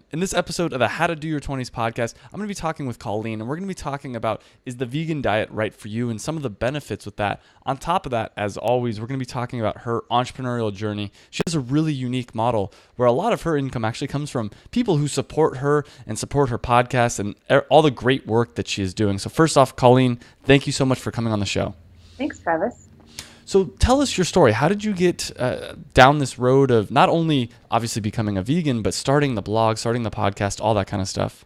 In this episode of the How to Do Your 20s podcast, I'm going to be talking with Colleen, and we're going to be talking about, is the vegan diet right for you, and some of the benefits with that. On top of that, as always, we're going to be talking about her entrepreneurial journey. She has a really unique model where a lot of her income actually comes from people who support her and support her podcast and all the great work that she is doing. So first off, Colleen, thank you so much for coming on the show. Thanks, Travis. So tell us your story. How did you get down this road of not only obviously becoming a vegan, but starting the blog, starting the podcast, all that kind of stuff?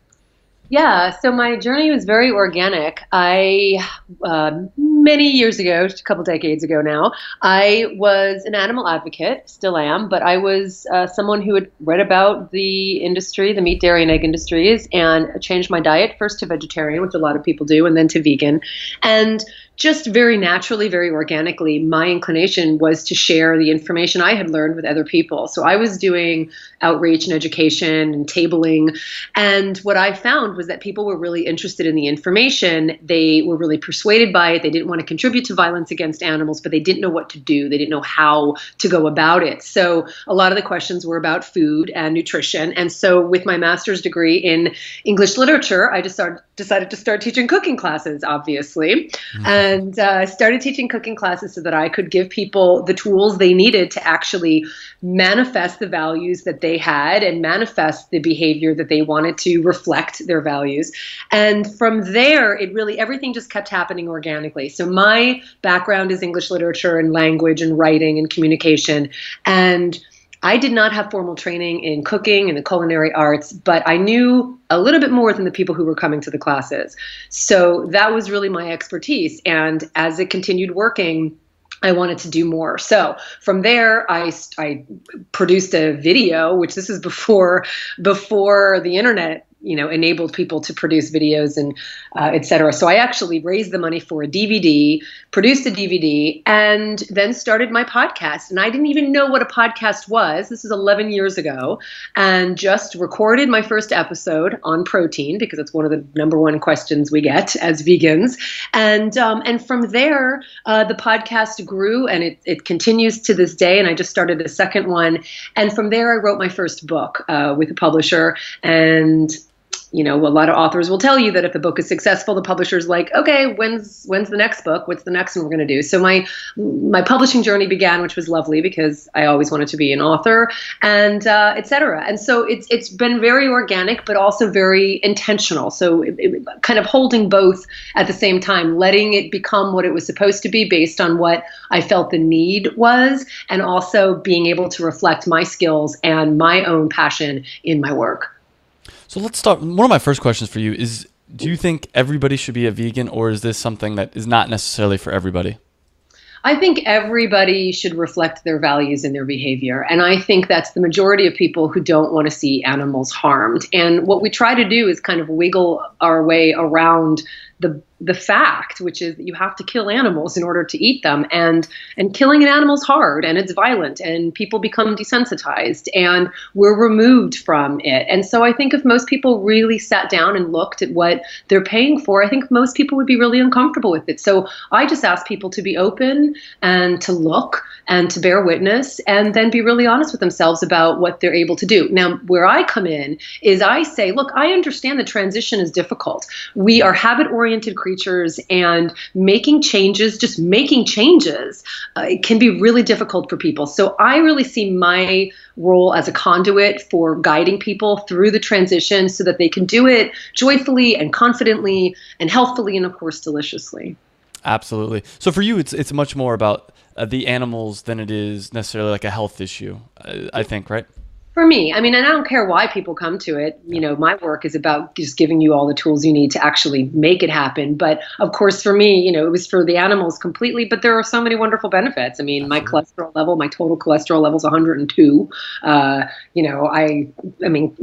Yeah, so my journey was very organic. Many years ago, a couple decades ago now, I was an animal advocate, still am, but I was someone who had read about the industry, the meat, dairy, and egg industries, and changed my diet first to vegetarian, which a lot of people do, and then to vegan. And just very naturally, very organically, my inclination was to share the information I had learned with other people. So I was doing outreach and education and tabling. And what I found was that people were really interested in the information. They were really persuaded by it. They didn't want to contribute to violence against animals, but they didn't know what to do. They didn't know how to go about it. So a lot of the questions were about food and nutrition. And so with my master's degree in English literature, I just decided to start teaching cooking classes, obviously. And started teaching cooking classes so that I could give people the tools they needed to actually manifest the values that they had and manifest the behavior that they wanted to reflect their values. And from there, everything just kept happening organically. So my background is English literature and language and writing and communication. And I did not have formal training in cooking and the culinary arts, but I knew a little bit more than the people who were coming to the classes. So that was really my expertise. And as it continued working, I wanted to do more. So from there, I produced a video, which this is before the internet enabled people to produce videos and et cetera. So I actually raised the money for a DVD, produced a DVD, and then started my podcast. And I didn't even know what a podcast was. This is 11 years ago, and just recorded my first episode on protein because it's one of the number one questions we get as vegans. And from there, the podcast grew, and it continues to this day. And I just started a second one. And from there, I wrote my first book with a publisher. And a lot of authors will tell you that if the book is successful, the publisher's like, okay, when's the next book? What's the next one we're going to do? So my publishing journey began, which was lovely because I always wanted to be an author, and et cetera. And so it's been very organic, but also very intentional. So it kind of holding both at the same time, letting it become what it was supposed to be based on what I felt the need was, and also being able to reflect my skills and my own passion in my work. So let's start. One of my first questions for you is, do you think everybody should be a vegan, or is this something that is not necessarily for everybody? I think everybody should reflect their values in their behavior. And I think that's the majority of people who don't want to see animals harmed. And what we try to do is kind of wiggle our way around the fact, which is that you have to kill animals in order to eat them, and killing an animal is hard and it's violent and people become desensitized and we're removed from it. And so I think if most people really sat down and looked at what they're paying for, I think most people would be really uncomfortable with it. So I just ask people to be open and to look and to bear witness, and then be really honest with themselves about what they're able to do. Now, where I come in is I say, look, I understand the transition is difficult. We are habit-oriented creatures, and making changes, it can be really difficult for people. So I really see my role as a conduit for guiding people through the transition so that they can do it joyfully and confidently and healthfully and, of course, deliciously. Absolutely. So for you, it's much more about the animals than it is necessarily like a health issue, I think, right? For me, and I don't care why people come to it. My work is about just giving you all the tools you need to actually make it happen. But of course, for me, it was for the animals completely. But there are so many wonderful benefits. My cholesterol level, my total cholesterol level is 102.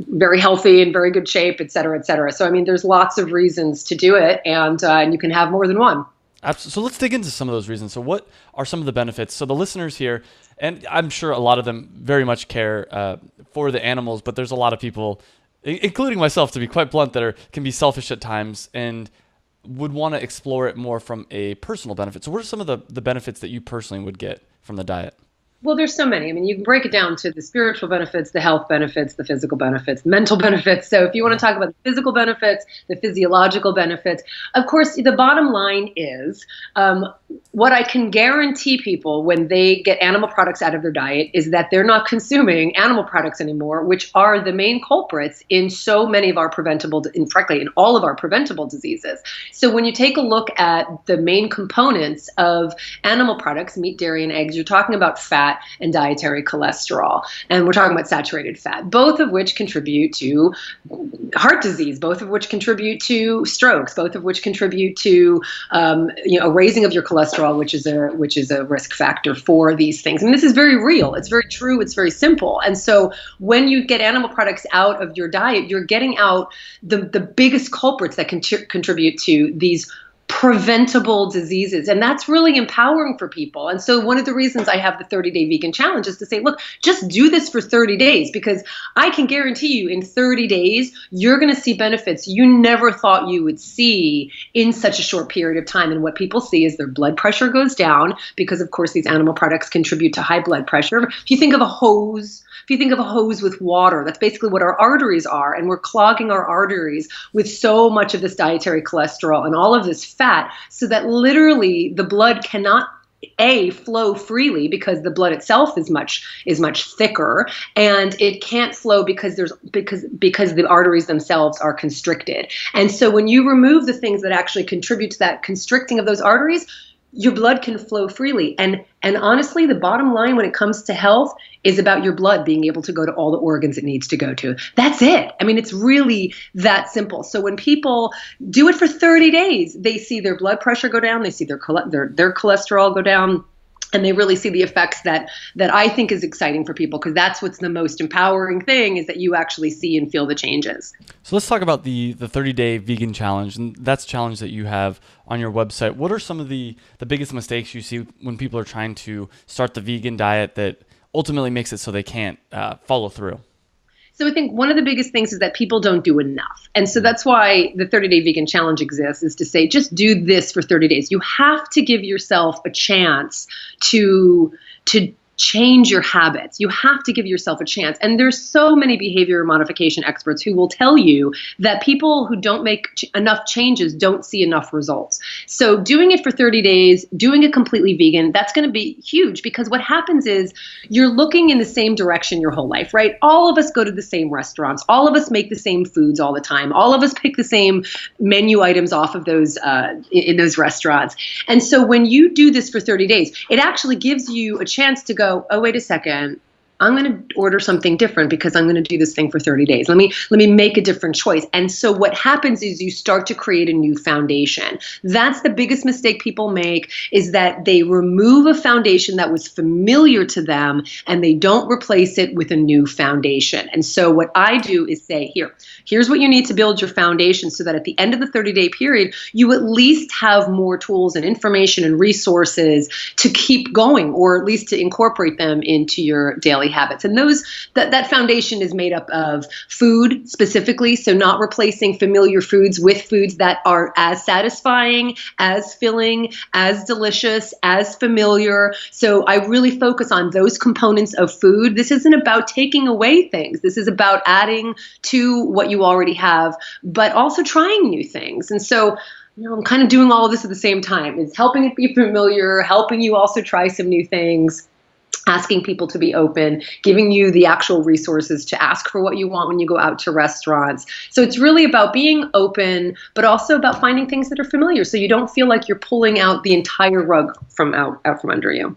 Very healthy and very good shape, et cetera, et cetera. So, there's lots of reasons to do it, and you can have more than one. Absolutely. So let's dig into some of those reasons. So what are some of the benefits? So the listeners here, and I'm sure a lot of them very much care for the animals, but there's a lot of people, including myself, to be quite blunt, that can be selfish at times and would want to explore it more from a personal benefit. So what are some of the benefits that you personally would get from the diet? Well, there's so many. I mean, you can break it down to the spiritual benefits, the health benefits, the physical benefits, mental benefits. So if you want to talk about the physical benefits, the physiological benefits, of course, the bottom line is what I can guarantee people when they get animal products out of their diet is that they're not consuming animal products anymore, which are the main culprits in so many of our preventable, frankly, in all of our preventable diseases. So when you take a look at the main components of animal products, meat, dairy, and eggs, you're talking about fat and dietary cholesterol. And we're talking about saturated fat, both of which contribute to heart disease, both of which contribute to strokes, both of which contribute to a raising of your cholesterol, which is a risk factor for these things. And this is very real. It's very true. It's very simple. And so when you get animal products out of your diet, you're getting out the biggest culprits that can contribute to these preventable diseases. And that's really empowering for people. And so one of the reasons I have the 30-day vegan challenge is to say, look, just do this for 30 days, because I can guarantee you in 30 days, you're going to see benefits you never thought you would see in such a short period of time. And what people see is their blood pressure goes down because, of course, these animal products contribute to high blood pressure. If you think of a hose with water, that's basically what our arteries are. And we're clogging our arteries with so much of this dietary cholesterol and all of this fat, so that literally the blood cannot flow freely because the blood itself is much thicker, and it can't flow because the arteries themselves are constricted. And so when you remove the things that actually contribute to that constricting of those arteries, your blood can flow freely. And honestly, the bottom line when it comes to health is about your blood being able to go to all the organs it needs to go to. That's it. I mean, it's really that simple. So when people do it for 30 days, they see their blood pressure go down, they see their cholesterol go down, and they really see the effects that I think is exciting for people, because that's what's the most empowering thing, is that you actually see and feel the changes. So let's talk about the 30-day vegan challenge, and that's a challenge that you have on your website. What are some of the biggest mistakes you see when people are trying to start the vegan diet that ultimately makes it so they can't follow through? So I think one of the biggest things is that people don't do enough. And so that's why the 30-day vegan challenge exists, is to say, just do this for 30 days. You have to give yourself a chance to change your habits. You have to give yourself a chance. And there's so many behavior modification experts who will tell you that people who don't make enough changes don't see enough results. So doing it for 30 days, doing it completely vegan, that's going to be huge, because what happens is you're looking in the same direction your whole life, right? All of us go to the same restaurants. All of us make the same foods all the time. All of us pick the same menu items off of those in those restaurants. And so when you do this for 30 days, it actually gives you a chance to go, oh, wait a second, I'm going to order something different because I'm going to do this thing for 30 days. Let me make a different choice. And so what happens is you start to create a new foundation. That's the biggest mistake people make, is that they remove a foundation that was familiar to them and they don't replace it with a new foundation. And so what I do is say, here's what you need to build your foundation, so that at the end of the 30-day period, you at least have more tools and information and resources to keep going, or at least to incorporate them into your daily habits. And that foundation is made up of food specifically, so not replacing familiar foods with foods that are as satisfying, as filling, as delicious, as familiar. So I really focus on those components of food. This isn't about taking away things. This is about adding to what you already have, but also trying new things. And so I'm kind of doing all of this at the same time. It's helping it be familiar, helping you also try some new things, asking people to be open, giving you the actual resources to ask for what you want when you go out to restaurants. So it's really about being open, but also about finding things that are familiar, so you don't feel like you're pulling out the entire rug from out from under you.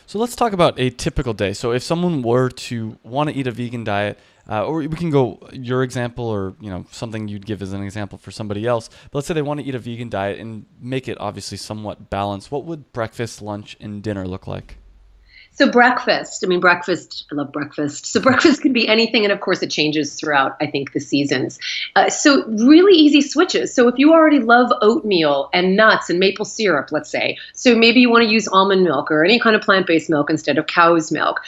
So let's talk about a typical day. So if someone were to want to eat a vegan diet, or we can go your example, or something you'd give as an example for somebody else. But let's say they want to eat a vegan diet and make it obviously somewhat balanced. What would breakfast, lunch, and dinner look like? So breakfast, I love breakfast. So breakfast can be anything. And of course it changes throughout, I think, the seasons. So really easy switches. So if you already love oatmeal and nuts and maple syrup, let's say, so maybe you want to use almond milk or any kind of plant-based milk instead of cow's milk.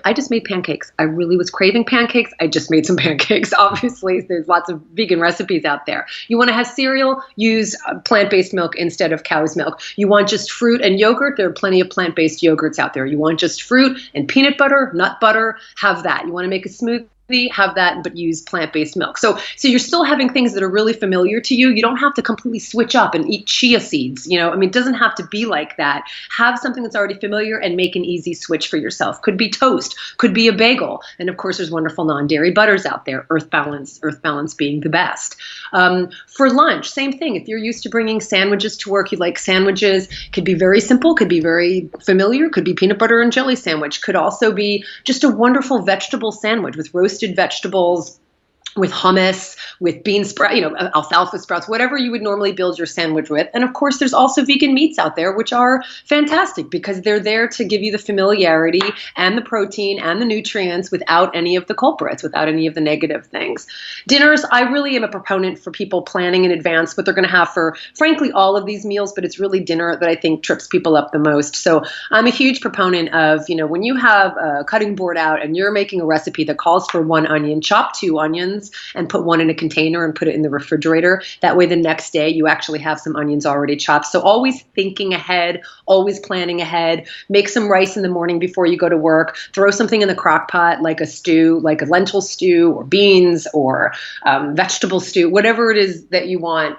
I just made pancakes. I really was craving pancakes. I just made some pancakes. Obviously, there's lots of vegan recipes out there. You want to have cereal, use plant-based milk instead of cow's milk. You want just fruit and yogurt, there are plenty of plant-based yogurts out there. You want want just fruit and peanut butter, nut butter, have that. You want to make a smoothie, have that, but use plant-based milk. So you're still having things that are really familiar to you. You don't have to completely switch up and eat chia seeds. It doesn't have to be like that. Have something that's already familiar and make an easy switch for yourself. Could be toast, could be a bagel. And of course, there's wonderful non-dairy butters out there, Earth Balance being the best. For lunch, same thing. If you're used to bringing sandwiches to work, you like sandwiches, could be very simple, could be very familiar, could be peanut butter and jelly sandwich, could also be just a wonderful vegetable sandwich with roasted vegetables, with hummus, with bean sprout, alfalfa sprouts, whatever you would normally build your sandwich with. And of course, there's also vegan meats out there, which are fantastic because they're there to give you the familiarity and the protein and the nutrients without any of the culprits, without any of the negative things. Dinners, I really am a proponent for people planning in advance what they're going to have for, frankly, all of these meals, but it's really dinner that I think trips people up the most. So I'm a huge proponent of, when you have a cutting board out and you're making a recipe that calls for 1 onion, chop 2 onions and put 1 in a container and put it in the refrigerator. That way the next day you actually have some onions already chopped. So always thinking ahead, always planning ahead. Make some rice in the morning before you go to work. Throw something in the crock pot like a stew, like a lentil stew or beans or vegetable stew, whatever it is that you want.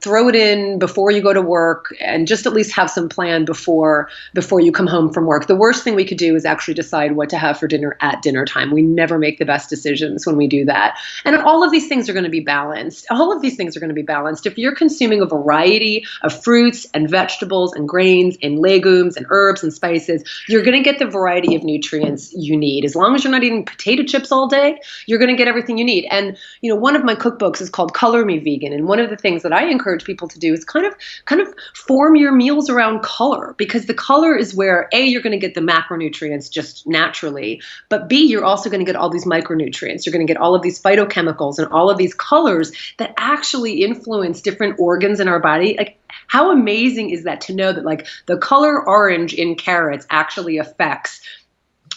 Throw it in before you go to work and just at least have some plan before you come home from work. The worst thing we could do is actually decide what to have for dinner at dinner time. We never make the best decisions when we do that. And all of these things are going to be balanced. If you're consuming a variety of fruits and vegetables and grains and legumes and herbs and spices, you're going to get the variety of nutrients you need. As long as you're not eating potato chips all day, you're going to get everything you need. And, one of my cookbooks is called Color Me Vegan. And one of the things that I encourage people to do is kind of form your meals around color, because the color is where, A, you're going to get the macronutrients just naturally, but B, you're also going to get all these micronutrients. You're going to get all of these phytochemicals and all of these colors that actually influence different organs in our body. Like, how amazing is that to know that like the color orange in carrots actually affects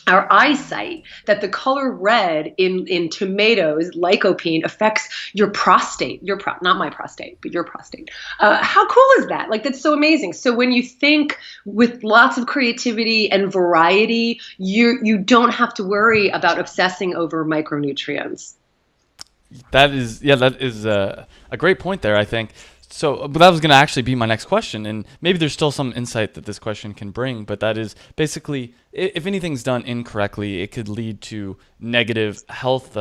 our eyesight, that the color red in tomatoes, lycopene, affects your prostate, not my prostate, but your prostate. How cool is that? Like, that's so amazing. So when you think with lots of creativity and variety, you don't have to worry about obsessing over micronutrients. That is a great point there, I think. So, but that was going to actually be my next question, and maybe there's still some insight that this question can bring, but that is basically, if anything's done incorrectly, it could lead to negative health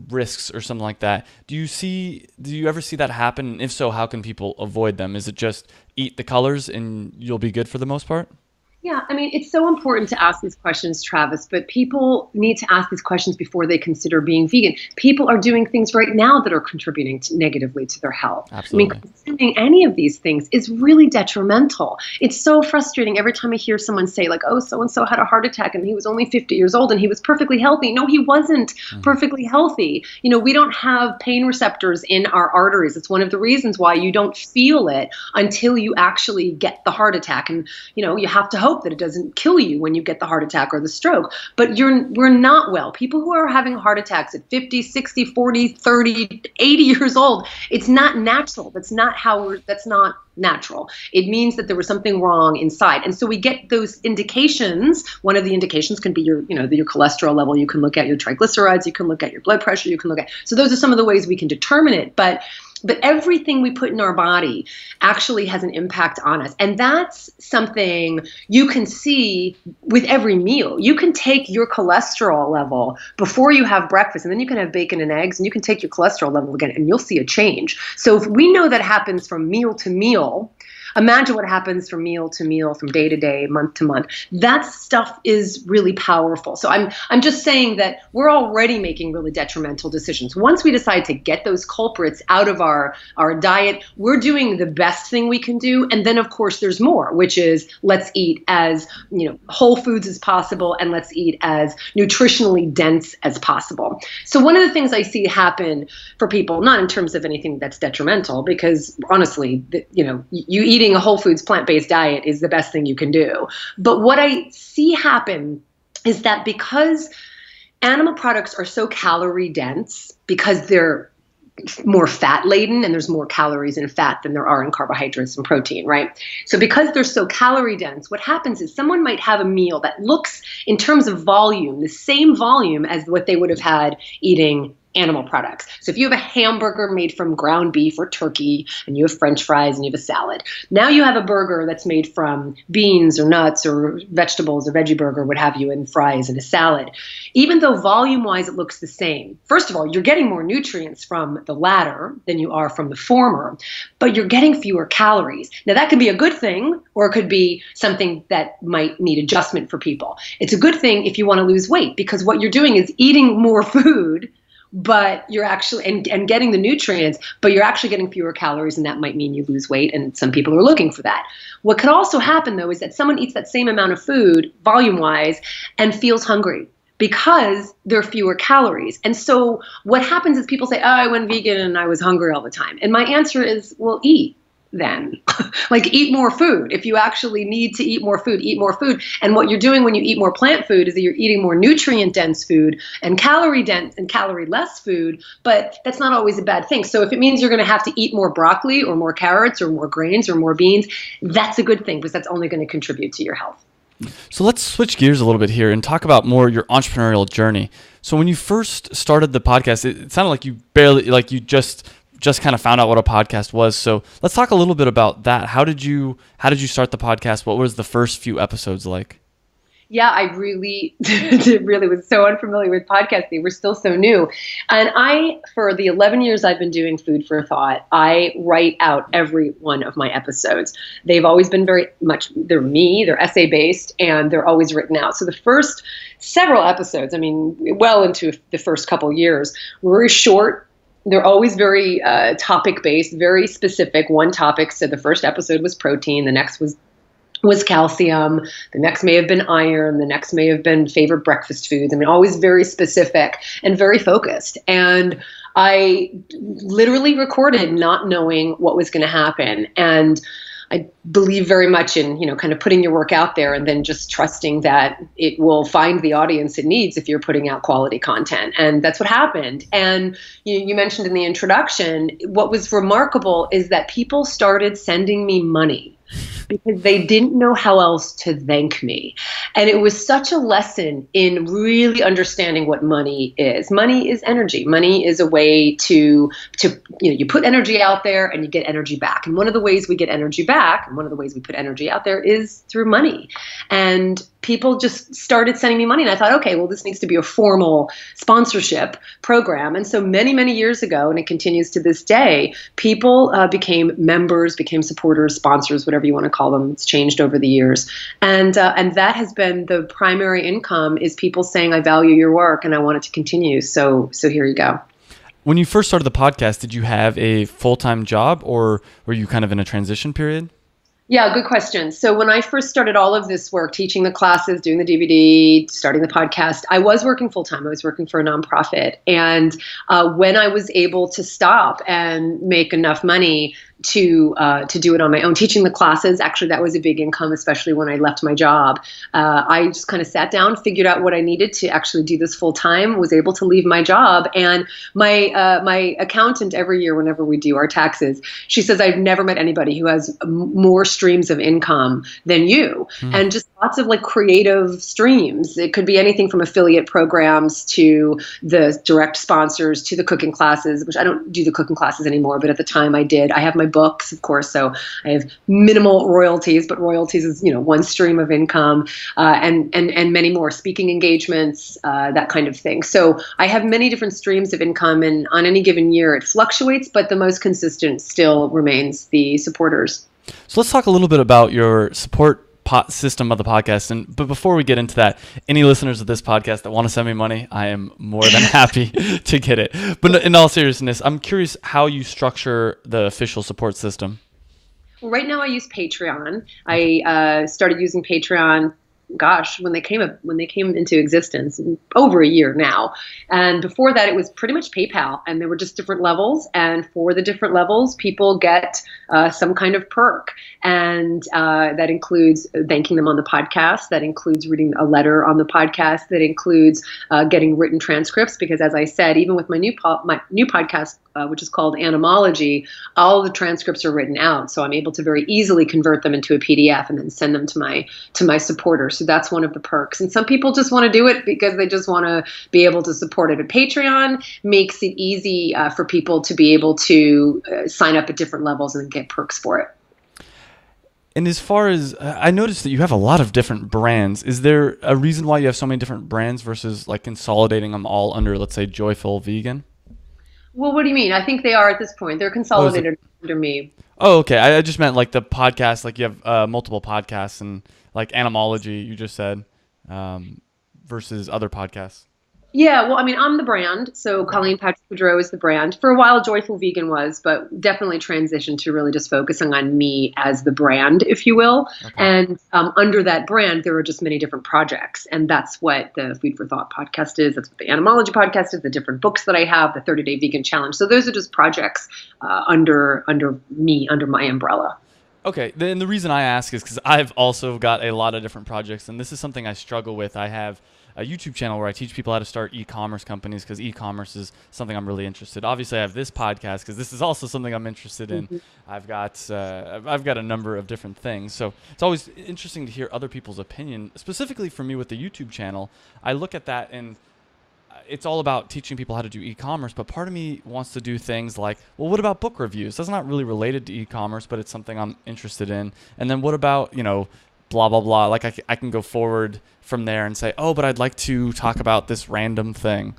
risks or something like that. Do you ever see that happen? And if so, how can people avoid them? Is it just eat the colors and you'll be good for the most part? Yeah, I mean, it's so important to ask these questions, Travis, but people need to ask these questions before they consider being vegan. People are doing things right now that are contributing negatively to their health. Absolutely. I mean, consuming any of these things is really detrimental. It's so frustrating every time I hear someone say like, oh, so-and-so had a heart attack and he was only 50 years old and he was perfectly healthy. No, he wasn't perfectly healthy. We don't have pain receptors in our arteries. It's one of the reasons why you don't feel it until you actually get the heart attack. And, you have to hope that it doesn't kill you when you get the heart attack or the stroke. But we're not well. People who are having heart attacks at 50, 60, 40, 30, 80 years old, it's not natural. That's not natural. It means that there was something wrong inside. And so we get those indications. One of the indications can be your cholesterol level. You can look at your triglycerides. You can look at your blood pressure. So those are some of the ways we can determine it. But everything we put in our body actually has an impact on us. And that's something you can see with every meal. You can take your cholesterol level before you have breakfast, and then you can have bacon and eggs, and you can take your cholesterol level again, and you'll see a change. So if we know that happens from meal to meal, imagine what happens from meal to meal, from day to day, month to month. That stuff is really powerful. So I'm just saying that we're already making really detrimental decisions. Once we decide to get those culprits out of our diet, we're doing the best thing we can do. And then, of course, there's more, which is let's eat as whole foods as possible, and let's eat as nutritionally dense as possible. So one of the things I see happen for people, not in terms of anything that's detrimental, because honestly, you eating a whole foods plant-based diet is the best thing you can do. But what I see happen is that because animal products are so calorie dense, because they're more fat laden, and there's more calories in fat than there are in carbohydrates and protein, right? So because they're so calorie dense, what happens is someone might have a meal that looks, in terms of volume, the same volume as what they would have had eating animal products. So if you have a hamburger made from ground beef or turkey, and you have French fries and you have a salad, now you have a burger that's made from beans or nuts or vegetables, or veggie burger, what have you, and fries and a salad. Even though volume-wise it looks the same, first of all, you're getting more nutrients from the latter than you are from the former, but you're getting fewer calories. Now that could be a good thing, or it could be something that might need adjustment for people. It's a good thing if you want to lose weight, because what you're doing is eating more food, but you're actually and getting the nutrients, but you're actually getting fewer calories, and that might mean you lose weight, and some people are looking for that. What could also happen, though, is that someone eats that same amount of food, volume-wise, and feels hungry because there are fewer calories. And so what happens is people say, oh, I went vegan and I was hungry all the time. And my answer is, well, eat then. Like, eat more food. If you actually need to eat more food, eat more food. And what you're doing when you eat more plant food is that you're eating more nutrient dense food and calorie dense and calorie less food, but that's not always a bad thing. So if it means you're going to have to eat more broccoli or more carrots or more grains or more beans, that's a good thing, because that's only going to contribute to your health. So let's switch gears a little bit here and talk about more your entrepreneurial journey. So when you first started the podcast, it sounded like you just kind of found out what a podcast was. So let's talk a little bit about that. How did you start the podcast? What was the first few episodes like? Yeah, I really was so unfamiliar with podcasts. They were still so new. And for the 11 years I've been doing Food for Thought, I write out every one of my episodes. They've always been they're essay based, and they're always written out. So the first several episodes, well into the first couple years, were very short. They're always very topic-based, very specific. One topic, so the first episode was protein, the next was calcium, the next may have been iron, the next may have been favorite breakfast foods. Always very specific and very focused. And I literally recorded not knowing what was going to happen. And I believe very much in, kind of putting your work out there and then just trusting that it will find the audience it needs if you're putting out quality content. And that's what happened. And you mentioned in the introduction, what was remarkable is that people started sending me money because they didn't know how else to thank me. And it was such a lesson in really understanding what money is. Money is energy. Money is a way to you put energy out there and you get energy back. And one of the ways we get energy back, and one of the ways we put energy out there, is through money. And people just started sending me money. And I thought, okay, well, this needs to be a formal sponsorship program. And so many, many years ago, and it continues to this day, people became members, became supporters, sponsors, whatever you want to call them. It's changed over the years. And that has been the primary income, is people saying, I value your work and I want it to continue. So here you go. When you first started the podcast, did you have a full-time job, or were you kind of in a transition period? Yeah, good question. So when I first started all of this work, teaching the classes, doing the DVD, starting the podcast, I was working full-time. I was working for a nonprofit. And when I was able to stop and make enough money to do it on my own, teaching the classes, actually that was a big income, especially when I left my job. I just kind of sat down, figured out what I needed to actually do this full time, was able to leave my job. And my accountant every year, whenever we do our taxes, she says, I've never met anybody who has more streams of income than you. And just lots of creative streams. It could be anything from affiliate programs to the direct sponsors to the cooking classes, which I don't do the cooking classes anymore, but at the time I did. I have my books, of course, so I have minimal royalties, but royalties is one stream of income, and many more, speaking engagements, that kind of thing. So I have many different streams of income, and on any given year it fluctuates, but the most consistent still remains the supporters. So let's talk a little bit about your support system of the podcast. But before we get into that, any listeners of this podcast that want to send me money, I am more than happy to get it. But in all seriousness, I'm curious how you structure the official support system. Right now I use Patreon. I started using Patreon gosh, when they came into existence, over a year now. And before that, it was pretty much PayPal, and there were just different levels. And for the different levels, people get some kind of perk, and that includes thanking them on the podcast. That includes reading a letter on the podcast. That includes getting written transcripts, because as I said, even with my new podcast, which is called AnimalaG, all the transcripts are written out, so I'm able to very easily convert them into a PDF and then send them to my supporters. So that's one of the perks. And some people just want to do it because they just want to be able to support it. And Patreon makes it easy for people to be able to sign up at different levels and get perks for it. And as far as I noticed that you have a lot of different brands. Is there a reason why you have so many different brands versus like consolidating them all under, let's say, Joyful Vegan? Well, what do you mean? I think they are at this point. They're consolidated under me. Oh, okay. I just meant like the podcast, like you have multiple podcasts and like AnimalaG, you just said, versus other podcasts. Yeah, well, I mean, I'm the brand. So Colleen Patrick Goudreau is the brand. For a while, Joyful Vegan was, but definitely transitioned to really just focusing on me as the brand, if you will. Okay. And under that brand, there are just many different projects. And that's what the Food for Thought podcast is. That's what the AnimalaG podcast is, the different books that I have, the 30-Day Vegan Challenge. So those are just projects under me, under my umbrella. Okay, then the reason I ask is because I've also got a lot of different projects, and this is something I struggle with. I have a YouTube channel where I teach people how to start e-commerce companies because e-commerce is something I'm really interested in. Obviously, I have this podcast because this is also something I'm interested in. Mm-hmm. I've got a number of different things. So it's always interesting to hear other people's opinion. Specifically for me with the YouTube channel, I look at that and it's all about teaching people how to do e-commerce, but part of me wants to do things like, well, what about book reviews? That's not really related to e-commerce, but it's something I'm interested in. And then what about, blah, blah, blah. Like I can go forward from there and say, oh, but I'd like to talk about this random thing.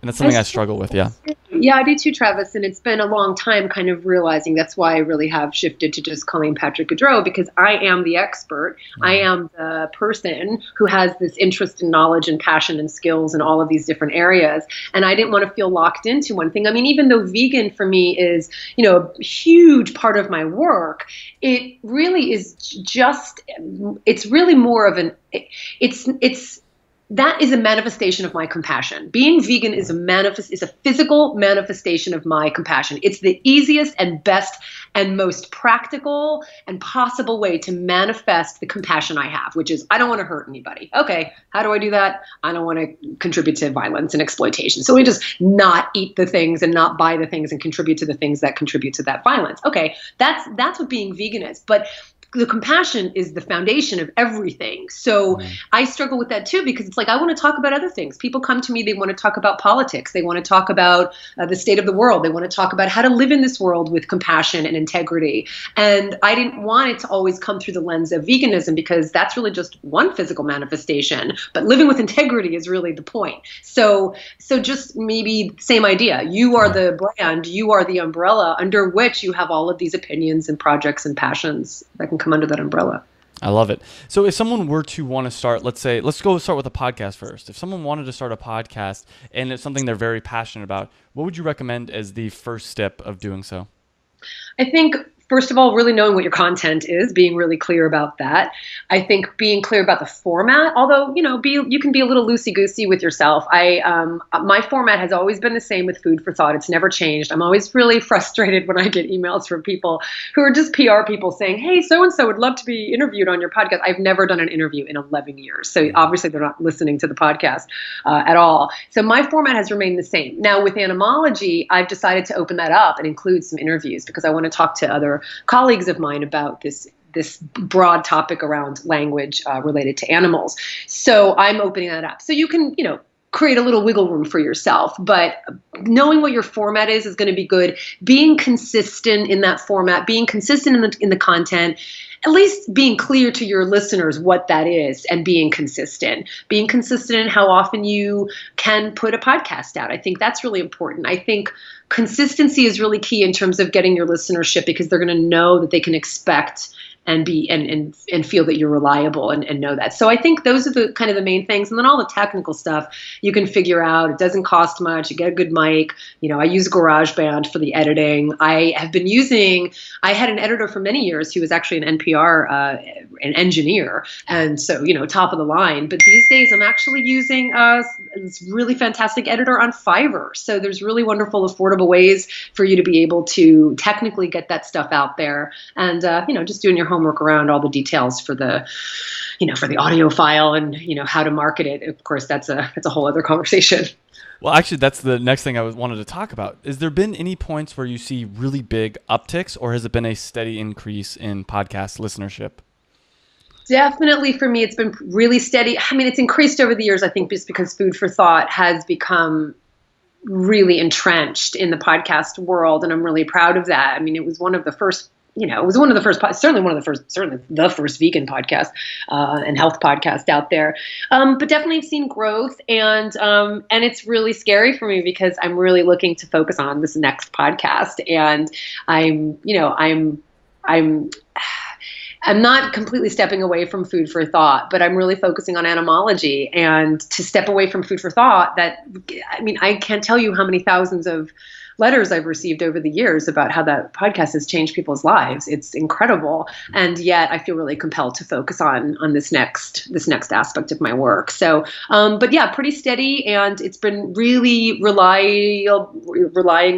And that's something I struggle with. Yeah. Yeah, I do too, Travis. And it's been a long time kind of realizing that's why I really have shifted to just Colleen Patrick Goudreau, because I am the expert. Mm-hmm. I am the person who has this interest and knowledge and passion and skills in all of these different areas. And I didn't want to feel locked into one thing. I mean, even though vegan for me is, a huge part of my work, it really is it's really more of that is a manifestation of my compassion. Being vegan is a physical manifestation of my compassion. It's the easiest and best and most practical and possible way to manifest the compassion I have, which is I don't want to hurt anybody. Okay, how do I do that? I don't want to contribute to violence and exploitation. So we just not eat the things and not buy the things and contribute to the things that contribute to that violence. Okay, that's what being vegan is. But the compassion is the foundation of everything. So I struggle with that too, because it's like I want to talk about other things. People come to me, they want to talk about politics. They want to talk about the state of the world. They want to talk about how to live in this world with compassion and integrity. And I didn't want it to always come through the lens of veganism, because that's really just one physical manifestation. But living with integrity is really the point. So just maybe same idea. You are the brand, you are the umbrella under which you have all of these opinions and projects and passions that can come under that umbrella. I love it. So if someone were to want to start, let's go start with a podcast first. If someone wanted to start a podcast and it's something they're very passionate about, what would you recommend as the first step of doing so? I think, first of all, really knowing what your content is, being really clear about that. I think being clear about the format, although, you can be a little loosey-goosey with yourself. My format has always been the same with Food for Thought. It's never changed. I'm always really frustrated when I get emails from people who are just PR people saying, hey, so-and-so would love to be interviewed on your podcast. I've never done an interview in 11 years. So obviously they're not listening to the podcast at all. So my format has remained the same. Now with AnimalaG, I've decided to open that up and include some interviews because I want to talk to other colleagues of mine about this broad topic around language related to animals. So I'm opening that up. So you can, create a little wiggle room for yourself, but knowing what your format is going to be good. Being consistent in that format, being consistent in the content, at least being clear to your listeners what that is, and being consistent in how often you can put a podcast out. I think that's really important. I think consistency is really key in terms of getting your listenership, because they're going to know that they can expect and feel that you're reliable and know that. So I think those are the kind of the main things. And then all the technical stuff you can figure out. It doesn't cost much. You get a good mic. I use GarageBand for the editing. I had an editor for many years who was actually an NPR an engineer, and so top of the line. But these days I'm actually using this really fantastic editor on Fiverr. So there's really wonderful, affordable ways for you to be able to technically get that stuff out there, and just doing your homework around all the details for the for the audio file and how to market it. Of course, that's a whole other conversation. Well, actually, that's the next thing I wanted to talk about. Is there been any points where you see really big upticks, or has it been a steady increase in podcast listenership? Definitely for me, it's been really steady. I mean, it's increased over the years, I think, just because Food for Thought has become really entrenched in the podcast world, and I'm really proud of that. I mean, it was one of the first, certainly the first vegan podcast and health podcast out there. But definitely I've seen growth, and it's really scary for me because I'm really looking to focus on this next podcast, and I'm not completely stepping away from Food for Thought, but I'm really focusing on animalogy. And to step away from Food for Thought, I can't tell you how many thousands of letters I've received over the years about how that podcast has changed people's lives. It's incredible. And yet I feel really compelled to focus on this next aspect of my work. So, but yeah, pretty steady. And it's been really relying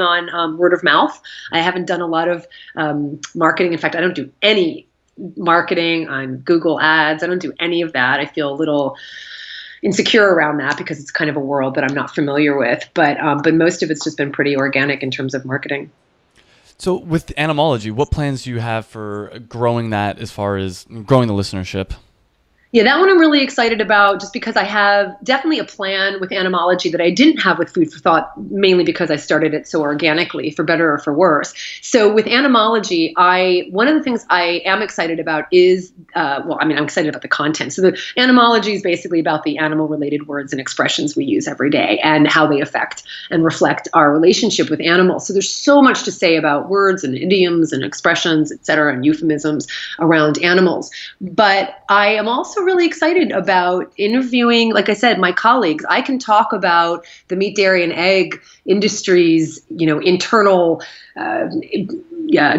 on word of mouth. I haven't done a lot of marketing. In fact, I don't do any marketing on Google Ads. I don't do any of that. I feel a little insecure around that because it's kind of a world that I'm not familiar with. But most of it's just been pretty organic in terms of marketing. So with AnimalaG, what plans do you have for growing that as far as growing the listenership? Yeah, that one I'm really excited about just because I have definitely a plan with AnimalaG that I didn't have with Food for Thought, mainly because I started it so organically, for better or for worse. So with AnimalaG, one of the things I am excited about is, I'm excited about the content. So the AnimalaG is basically about the animal-related words and expressions we use every day and how they affect and reflect our relationship with animals. So there's so much to say about words and idioms and expressions, et cetera, and euphemisms around animals. But I am also really excited about interviewing, like I said, my colleagues. I can talk about the meat, dairy, and egg industries, internal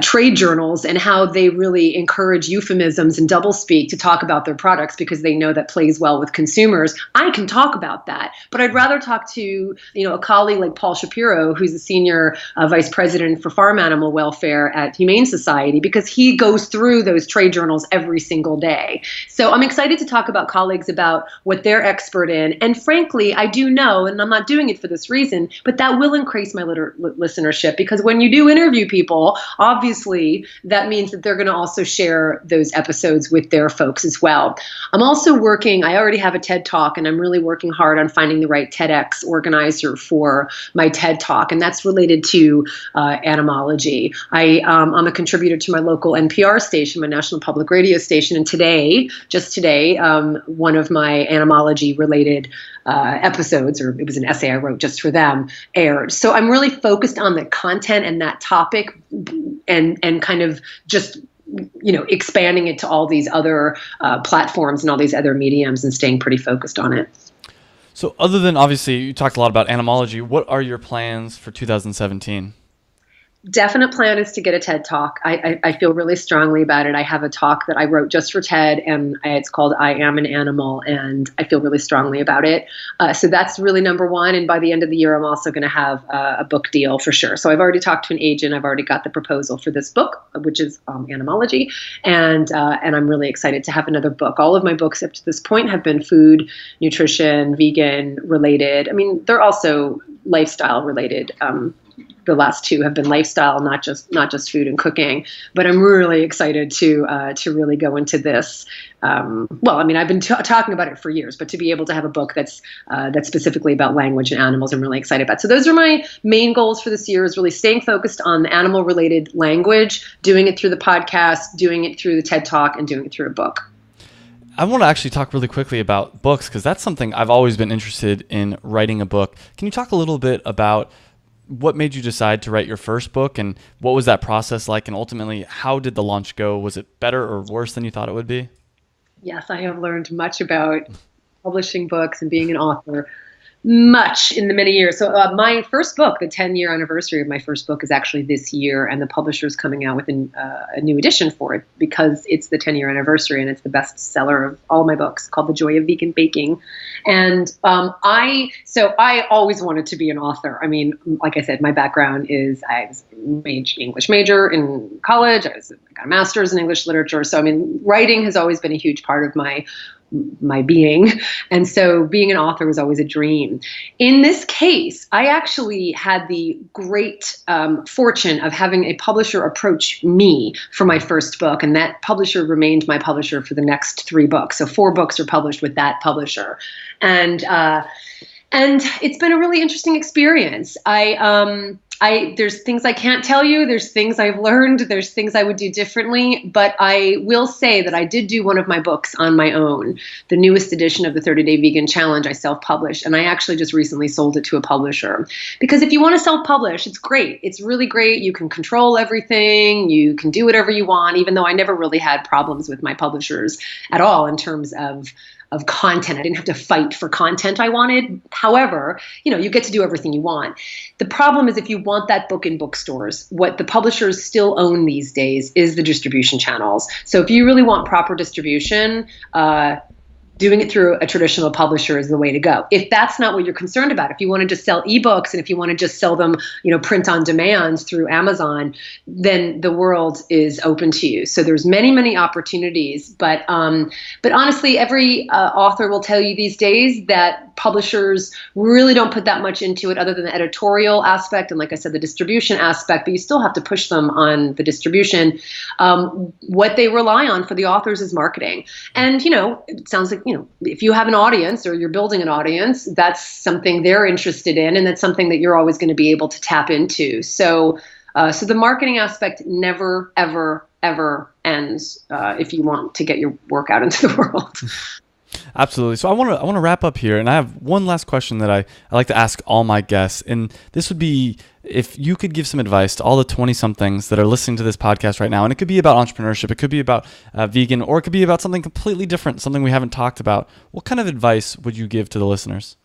trade journals and how they really encourage euphemisms and doublespeak to talk about their products because they know that plays well with consumers. I can talk about that, but I'd rather talk to, a colleague like Paul Shapiro, who's a senior vice president for farm animal welfare at Humane Society, because he goes through those trade journals every single day. So I'm excited to talk about colleagues about what they're expert in. And frankly, I do know, and I'm not doing it for this reason, but that will increase my listenership, because when you do interview people, obviously that means that they're going to also share those episodes with their folks as well. I'm also I already have a TED Talk, and I'm really working hard on finding the right TEDx organizer for my TED Talk, and that's related to AnimalaG. I'm a contributor to my local NPR station, my national public radio station, and just today, one of my AnimalaG related episodes, or it was an essay I wrote just for them, aired. So I'm really focused on the content and that topic, and kind of just expanding it to all these other platforms and all these other mediums, and staying pretty focused on it. So other than, obviously, you talked a lot about AnimalaG, what are your plans for 2017? Definite plan is to get a TED Talk. I feel really strongly about it. I have a talk that I wrote just for TED, and it's called I Am an Animal, and I feel really strongly about it. So that's really number one. And by the end of the year, I'm also going to have a book deal for sure. So I've already talked to an agent. I've already got the proposal for this book, which is AnimalaG, and I'm really excited to have another book. All of my books up to this point have been food, nutrition, vegan related. I mean, they're also lifestyle related. The last two have been lifestyle, not just food and cooking. But I'm really excited to really go into this. I've been talking about it for years, but to be able to have a book that's specifically about language and animals, I'm really excited about. So those are my main goals for this year: is really staying focused on the animal-related language, doing it through the podcast, doing it through the TED Talk, and doing it through a book. I want to actually talk really quickly about books, because that's something I've always been interested in, writing a book. Can you talk a little bit about what made you decide to write your first book, and what was that process like? And ultimately, how did the launch go? Was it better or worse than you thought it would be? Yes, I have learned much about publishing books and being an author much in the many years. So my first book, the 10-year anniversary of my first book, is actually this year, and the publisher is coming out with a new edition for it because it's the 10-year anniversary, and it's the bestseller of all my books, called The Joy of Vegan Baking. And I always wanted to be an author. I mean, like I said, my background is I was an English major in college. I got a master's in English literature. So I mean, writing has always been a huge part of my being. And so being an author was always a dream. In this case, I actually had the great fortune of having a publisher approach me for my first book. And that publisher remained my publisher for the next 3 books. So 4 books are published with that publisher. And it's been a really interesting experience. There's things I can't tell you. There's things I've learned. There's things I would do differently. But I will say that I did do one of my books on my own, the newest edition of the 30-Day Vegan Challenge. I self-published, and I actually just recently sold it to a publisher. Because if you want to self-publish, it's great. It's really great. You can control everything. You can do whatever you want, even though I never really had problems with my publishers at all in terms of content. I didn't have to fight for content I wanted. However, you get to do everything you want. The problem is if you want that book in bookstores, what the publishers still own these days is the distribution channels. So if you really want proper distribution, doing it through a traditional publisher is the way to go. If that's not what you're concerned about, if you want to just sell ebooks and if you want to just sell them, print on demand through Amazon, then the world is open to you. So there's many, many opportunities. But honestly, every author will tell you these days that publishers really don't put that much into it other than the editorial aspect and, like I said, the distribution aspect, but you still have to push them on the distribution. What they rely on for the authors is marketing. And, it sounds like, if you have an audience or you're building an audience, that's something they're interested in, and that's something that you're always going to be able to tap into. So the marketing aspect never, ever, ever ends if you want to get your work out into the world. Absolutely. So I want to wrap up here, and I have one last question that I like to ask all my guests, and this would be if you could give some advice to all the 20-somethings that are listening to this podcast right now, and it could be about entrepreneurship, it could be about vegan, or it could be about something completely different, something we haven't talked about. What kind of advice would you give to the listeners?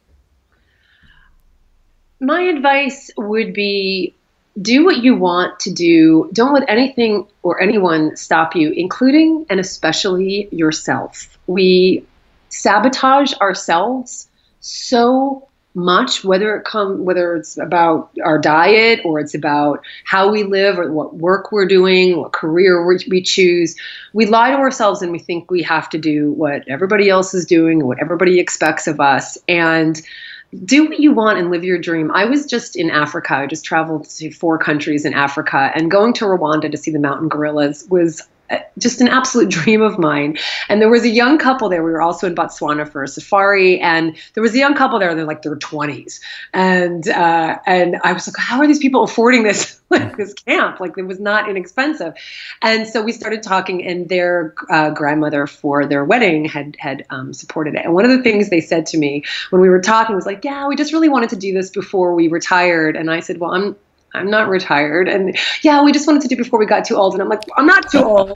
My advice would be do what you want to do. Don't let anything or anyone stop you, including and especially yourself. We sabotage ourselves so much, whether it's about our diet or it's about how we live or what work we're doing, what career we choose. We lie to ourselves and we think we have to do what everybody else is doing, what everybody expects of us. And do what you want and live your dream. I was just in Africa. I just traveled to 4 countries in Africa, and going to Rwanda to see the mountain gorillas was just an absolute dream of mine. And there was a young couple there. We were also in Botswana for a safari, and there was a young couple there. They're like their 20s, and I was like, how are these people affording this this camp? Like, it was not inexpensive. And so we started talking, and their grandmother for their wedding had supported it. And one of the things they said to me when we were talking was like, yeah, we just really wanted to do this before we retired. And I said, well, I'm not retired. And yeah, we just wanted to do it before we got too old. And I'm like, I'm not too old.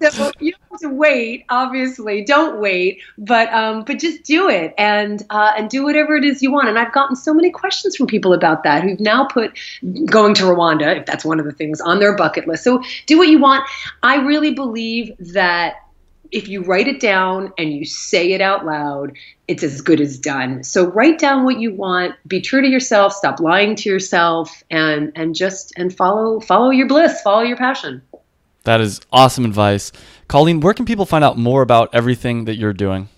So you don't have to wait, obviously. Don't wait. But just do it and do whatever it is you want. And I've gotten so many questions from people about that who've now put going to Rwanda, if that's one of the things, on their bucket list. So do what you want. I really believe that if you write it down and you say it out loud, it's as good as done. So write down what you want, be true to yourself, stop lying to yourself, and follow your bliss, follow your passion. That is awesome advice. Colleen, where can people find out more about everything that you're doing?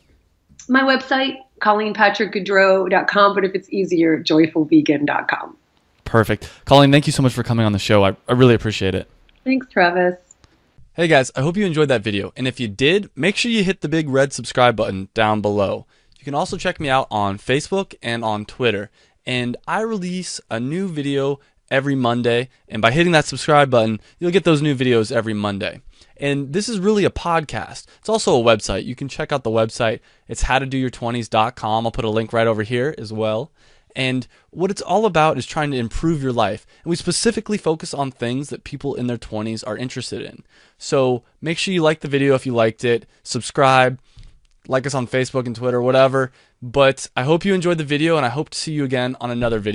My website, ColleenPatrickGoudreau.com, but if it's easier, joyfulvegan.com. Perfect. Colleen, thank you so much for coming on the show. I really appreciate it. Thanks, Travis. Hey guys, I hope you enjoyed that video. And if you did, make sure you hit the big red subscribe button down below. You can also check me out on Facebook and on Twitter. And I release a new video every Monday. And by hitting that subscribe button, you'll get those new videos every Monday. And this is really a podcast. It's also a website. You can check out the website. It's howtodoyour20s.com. I'll put a link right over here as well. And what it's all about is trying to improve your life. And we specifically focus on things that people in their 20s are interested in. So make sure you like the video if you liked it, subscribe, like us on Facebook and Twitter, whatever. But I hope you enjoyed the video, and I hope to see you again on another video.